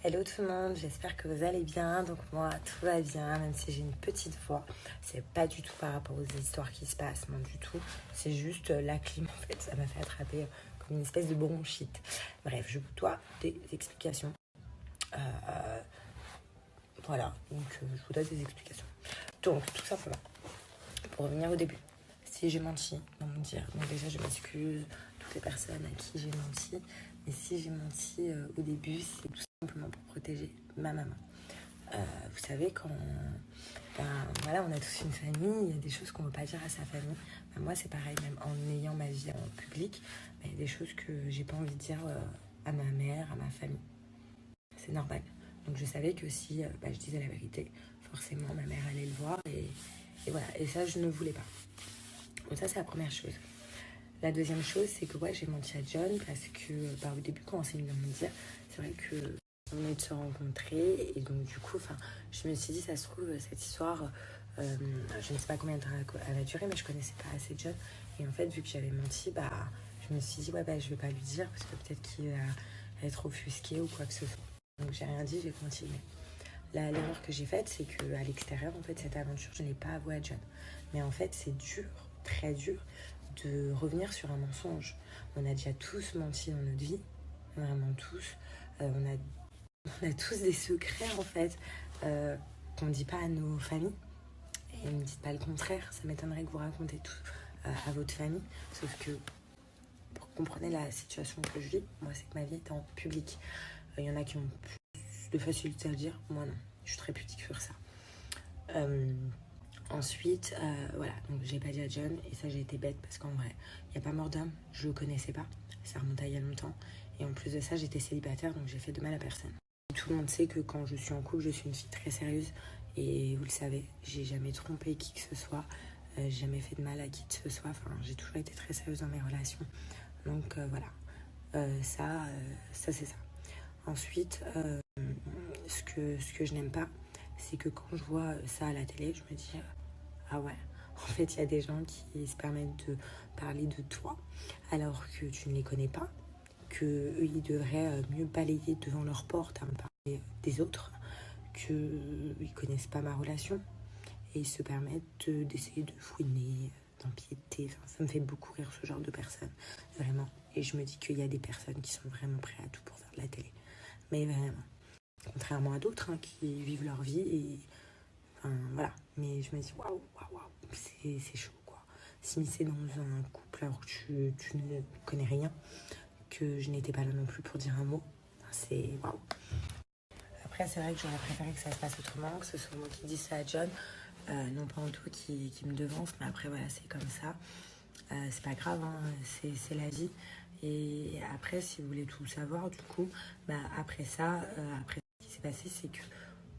Hello tout le monde, j'espère que vous allez bien. Donc moi, tout va bien, même si j'ai une petite voix. C'est pas du tout par rapport aux histoires qui se passent, non du tout. C'est juste la clim en fait, ça m'a fait attraper comme une espèce de bronchite. Bref, je vous dois des explications. Voilà, donc je vous donne des explications. Donc tout simplement, pour revenir au début, si j'ai menti, non me dire. Donc déjà je m'excuse toutes les personnes à qui j'ai menti. Mais si j'ai menti au début, c'est tout simplement pour protéger ma maman. Vous savez, quand voilà, on a tous une famille, il y a des choses qu'on ne veut pas dire à sa famille. Moi, c'est pareil, même en ayant ma vie en public, il y a des choses que j'ai pas envie de dire à ma mère, à ma famille. C'est normal. Donc je savais que si je disais la vérité, forcément ma mère allait le voir et voilà. Et ça, je ne voulais pas. Donc ça, c'est la première chose. La deuxième chose, c'est que j'ai menti à John parce que au début, quand on s'est mis à me dire, c'est vrai que on venait de se rencontrer et donc du coup, je me suis dit, ça se trouve, cette histoire, je ne sais pas combien de temps elle va durer, mais je connaissais pas assez John. Et en fait, vu que j'avais menti, je me suis dit, je vais pas lui dire parce que peut-être qu'il va être offusqué ou quoi que ce soit. Donc j'ai rien dit, j'ai continué. L'erreur que j'ai faite, c'est qu'à l'extérieur, en fait, cette aventure, je n'ai pas avoué à John. Mais en fait, c'est dur, très dur, de revenir sur un mensonge. On a déjà tous menti dans notre vie, vraiment tous. On a tous des secrets, en fait, qu'on ne dit pas à nos familles. Et ne dites pas le contraire, ça m'étonnerait que vous racontez tout à votre famille. Sauf que, pour que vous compreniez la situation que je vis, moi, c'est que ma vie est en public. Il y en a qui ont plus de facilité à le dire, moi non. Je suis très pudique sur ça. Ensuite, voilà, donc j'ai pas dit à John et ça j'ai été bête parce qu'en vrai, il n'y a pas mort d'homme, je le connaissais pas, ça remonte à il y a longtemps. Et en plus de ça, j'étais célibataire donc j'ai fait de mal à personne. Tout le monde sait que quand je suis en couple, je suis une fille très sérieuse et vous le savez, j'ai jamais trompé qui que ce soit, j'ai jamais fait de mal à qui que ce soit, j'ai toujours été très sérieuse dans mes relations. Donc voilà, ça c'est ça. Ensuite, ce que je n'aime pas, c'est que quand je vois ça à la télé, je me dis ah ouais, en fait, il y a des gens qui se permettent de parler de toi alors que tu ne les connais pas, qu'eux, ils devraient mieux balayer devant leur porte à me parler des autres, qu'ils ne connaissent pas ma relation et ils se permettent d'essayer de fouiner, d'empiéter. Ça me fait beaucoup rire ce genre de personnes, vraiment. Et je me dis qu'il y a des personnes qui sont vraiment prêtes à tout pour faire de la télé. Mais vraiment. Contrairement à d'autres qui vivent leur vie et voilà. Mais je me dis waouh, c'est chaud quoi. S'immiscer dans un couple alors que tu ne connais rien, que je n'étais pas là non plus pour dire un mot, c'est waouh. Après, c'est vrai que j'aurais préféré que ça se passe autrement, que ce soit moi qui dise ça à John, non pas en tout qui me devance, mais après voilà, c'est comme ça. C'est pas grave, c'est la vie. Et après, si vous voulez tout savoir, du coup, après ça, après ce qui s'est passé, c'est que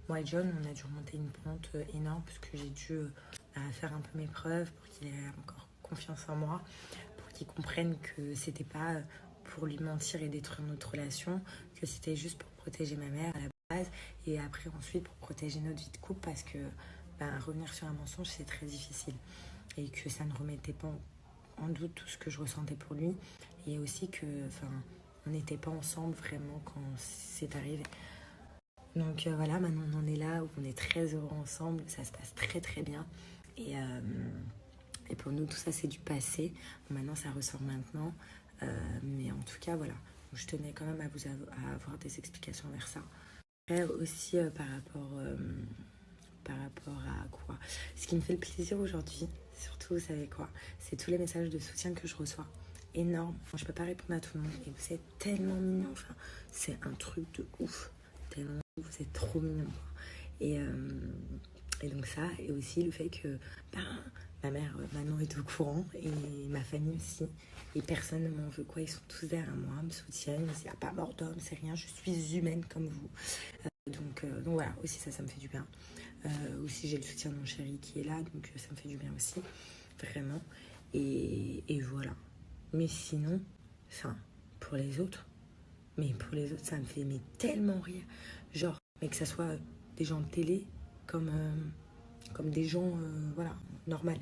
moi et John, on a dû remonter une pente énorme parce que j'ai dû faire un peu mes preuves pour qu'il ait encore confiance en moi, pour qu'il comprenne que c'était pas pour lui mentir et détruire notre relation, que c'était juste pour protéger ma mère à la base et après ensuite pour protéger notre vie de couple parce que revenir sur un mensonge c'est très difficile et que ça ne remettait pas en doute tout ce que je ressentais pour lui et aussi que on n'était pas ensemble vraiment quand c'est arrivé. Donc voilà, maintenant on en est là où on est très heureux ensemble, ça se passe très très bien et pour nous tout ça c'est du passé. Bon, maintenant ça ressort maintenant, mais en tout cas voilà, donc, je tenais quand même à avoir des explications vers ça. Après aussi par rapport à quoi, ce qui me fait le plaisir aujourd'hui, surtout vous savez quoi, c'est tous les messages de soutien que je reçois. Énorme, je peux pas répondre à tout le monde et vous êtes tellement mignon, c'est un truc de ouf, tellement vous êtes trop mignon. Et donc ça, et aussi le fait que ma mère maintenant est au courant et ma famille aussi. Et personne ne m'en veut quoi, ils sont tous derrière moi, me soutiennent. Il n'y a pas mort d'homme, c'est rien, je suis humaine comme vous. Donc voilà, aussi ça me fait du bien. Aussi j'ai le soutien de mon chéri qui est là, donc ça me fait du bien aussi, vraiment. Et voilà. Mais sinon, pour les autres, ça me fait tellement rire. Genre, mais que ça soit des gens de télé comme des gens, voilà, normaux.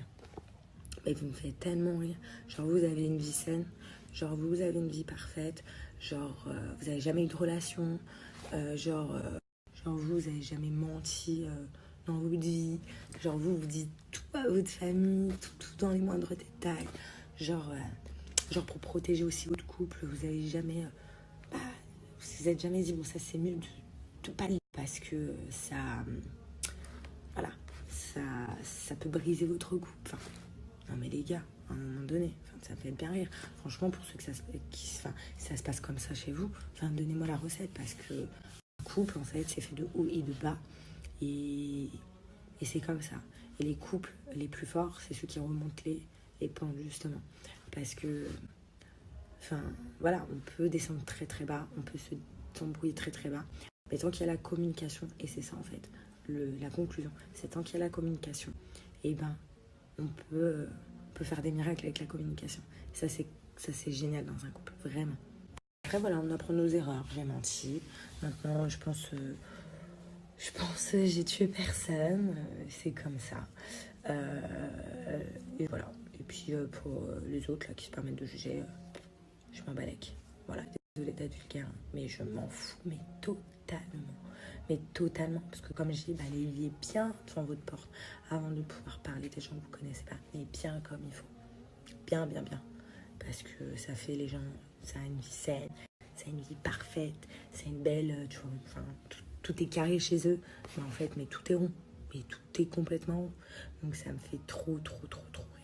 Mais vous me faites tellement rire. Genre, vous avez une vie saine, genre, vous avez une vie parfaite, genre, vous n'avez jamais eu de relation, Genre vous avez jamais menti dans votre vie. Genre vous dites tout à votre famille, tout dans les moindres détails. Genre, genre pour protéger aussi votre couple, vous avez jamais... bah, vous êtes jamais dit, bon ça c'est mieux de pas le dire parce que ça... voilà, ça peut briser votre couple. Enfin, non mais les gars, à un moment donné, enfin, ça fait bien rire. Franchement, pour ceux que enfin, ça se passe comme ça chez vous, enfin, donnez-moi la recette parce que un couple, en fait, c'est fait de haut et de bas. Et, et c'est comme ça. Et les couples les plus forts, c'est ceux qui remontent les pentes, justement. Parce que, enfin, voilà, on peut descendre très très bas, on peut s'embrouiller très très bas. Mais tant qu'il y a la communication, et c'est ça en fait, la conclusion, c'est tant qu'il y a la communication, et ben, on peut faire des miracles avec la communication. Ça, c'est génial dans un couple, vraiment. Après, voilà, on apprend nos erreurs. J'ai menti. Maintenant, j'ai tué personne. C'est comme ça. Et voilà. Et puis, pour les autres là, qui se permettent de juger, je m'en balèque. Voilà, désolée d'être vulgaire, mais je m'en fous, mais totalement. Mais totalement, parce que comme je dis, bah, ayez bien devant votre porte avant de pouvoir parler des gens que vous connaissez pas, mais bien comme il faut. Bien, bien, bien. Parce que ça fait les gens, ça a une vie saine, ça a une vie parfaite, c'est une belle, tu vois, enfin, tout est carré chez eux, mais en fait, mais tout est rond, mais tout est complètement rond. Donc ça me fait trop, trop, trop, trop rire.